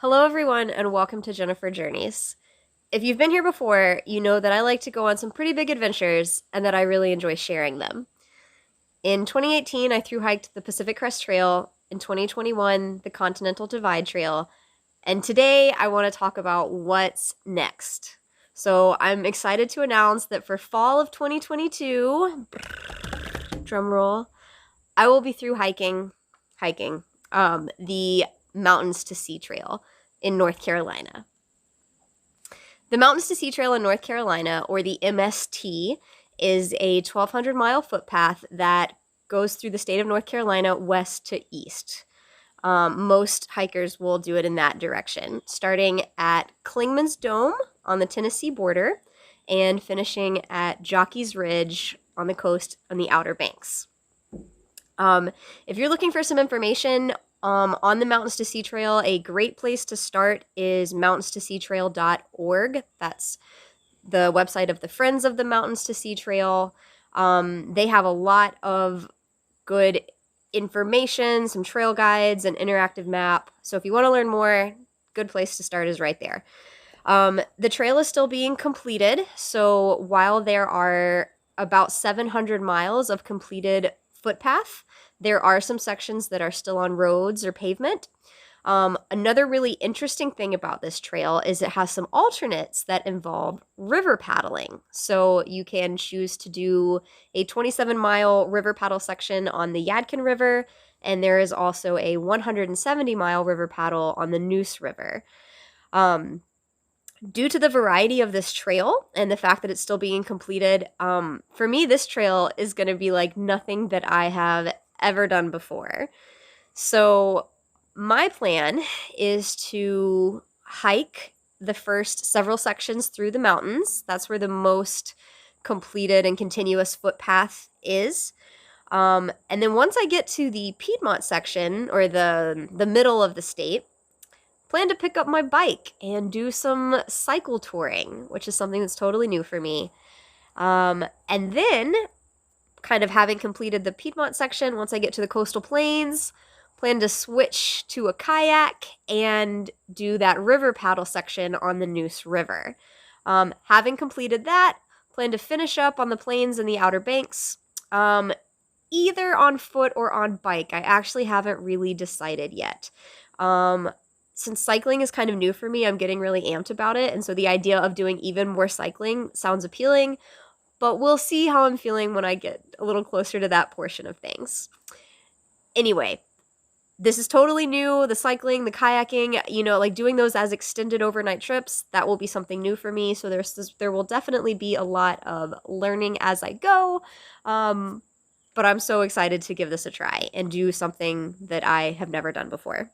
Hello, everyone, and welcome to Jennifer Journeys. If you've been here before, you know that I like to go on some pretty big adventures and that I really enjoy sharing them. In 2018, I thru-hiked the Pacific Crest Trail, in 2021, the Continental Divide Trail, and today I want to talk about what's next. So I'm excited to announce that for fall of 2022, drumroll, I will be hiking the Mountains to Sea Trail in North Carolina. The Mountains to Sea Trail in North Carolina, or the MST, is a 1,200-mile footpath that goes through the state of North Carolina west to east. Most hikers will do it in that direction, starting at Clingman's Dome on the Tennessee border and finishing at Jockey's Ridge on the coast on the Outer Banks. If you're looking for some information on the Mountains to Sea Trail, a great place to start is mountainstoseatrail.org. That's the website of the Friends of the Mountains to Sea Trail. They have a lot of good information, some trail guides, an interactive map. So if you want to learn more, good place to start is right there. The trail is still being completed. So while there are about 700 miles of completed footpath, there are some sections that are still on roads or pavement. Another really interesting thing about this trail is it has some alternates that involve river paddling. So you can choose to do a 27-mile river paddle section on the Yadkin River, and there is also a 170-mile river paddle on the Neuse River. Due to the variety of this trail and the fact that it's still being completed, for me, this trail is going to be like nothing that I have ever done before. So my plan is to hike the first several sections through the mountains. That's where the most completed and continuous footpath is. And then once I get to the Piedmont section, or the middle of the state, plan to pick up my bike and do some cycle touring, which is something that's totally new for me. And then, kind of having completed the Piedmont section, once I get to the coastal plains, plan to switch to a kayak and do that river paddle section on the Neuse River. Having completed that, plan to finish up on the plains and the Outer Banks, either on foot or on bike. I actually haven't really decided yet. Since cycling is kind of new for me, I'm getting really amped about it, and so the idea of doing even more cycling sounds appealing, but we'll see how I'm feeling when I get a little closer to that portion of things. Anyway, this is totally new. The cycling, the kayaking, like doing those as extended overnight trips, that will be something new for me. So there will definitely be a lot of learning as I go. But I'm so excited to give this a try and do something that I have never done before.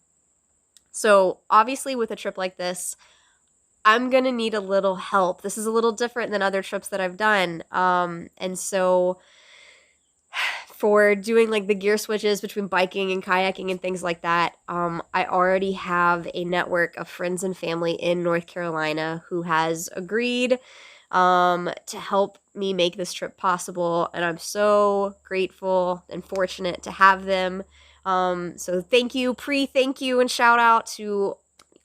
So obviously with a trip like this, I'm going to need a little help. This is a little different than other trips that I've done. And so for doing like the gear switches between biking and kayaking and things like that, I already have a network of friends and family in North Carolina who has agreed to help me make this trip possible. And I'm so grateful and fortunate to have them. So thank you, thank you, and shout out to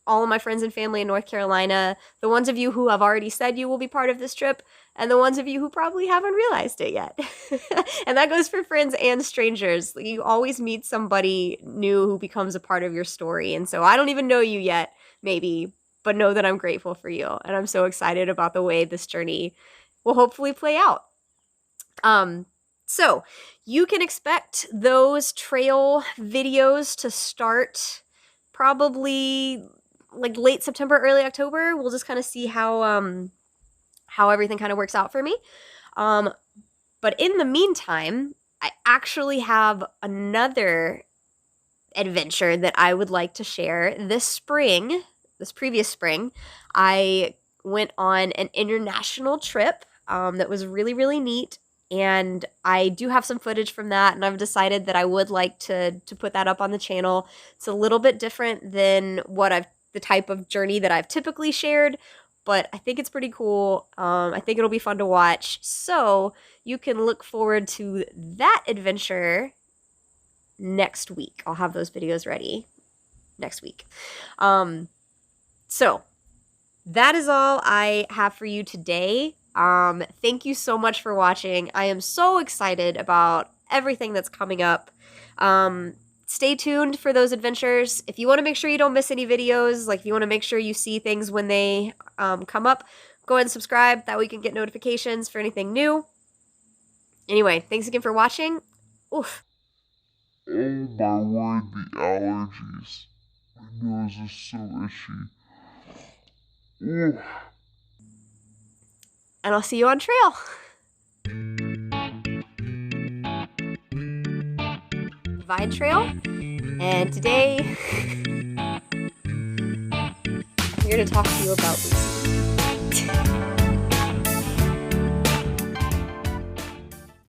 all of my friends and family in North Carolina, the ones of you who have already said you will be part of this trip, and the ones of you who probably haven't realized it yet. And that goes for friends and strangers. You always meet somebody new who becomes a part of your story. And so I don't even know you yet, maybe, but know that I'm grateful for you. And I'm so excited about the way this journey will hopefully play out. So you can expect those trail videos to start probably like late September, early October. We'll just kind of see how everything kind of works out for me. But in the meantime, I actually have another adventure that I would like to share. This previous spring, I went on an international trip that was really, really neat. And I do have some footage from that, and I've decided that I would like to put that up on the channel. It's a little bit different than the type of journey that I've typically shared, but I think it's pretty cool. I think it'll be fun to watch. So you can look forward to that adventure next week. I'll have those videos ready next week. So that is all I have for you today. Thank you so much for watching. I am so excited about everything that's coming up. Stay tuned for those adventures. If you want to make sure you don't miss any videos, like if you want to make sure you see things when they come up, go ahead and subscribe. That way you can get notifications for anything new. Anyway, thanks again for watching. Oof. Oh my word, the allergies. My nose is so itchy. Ooh. And I'll see you on trail. Vine Trail. And today, I'm here to talk to you about Lucy.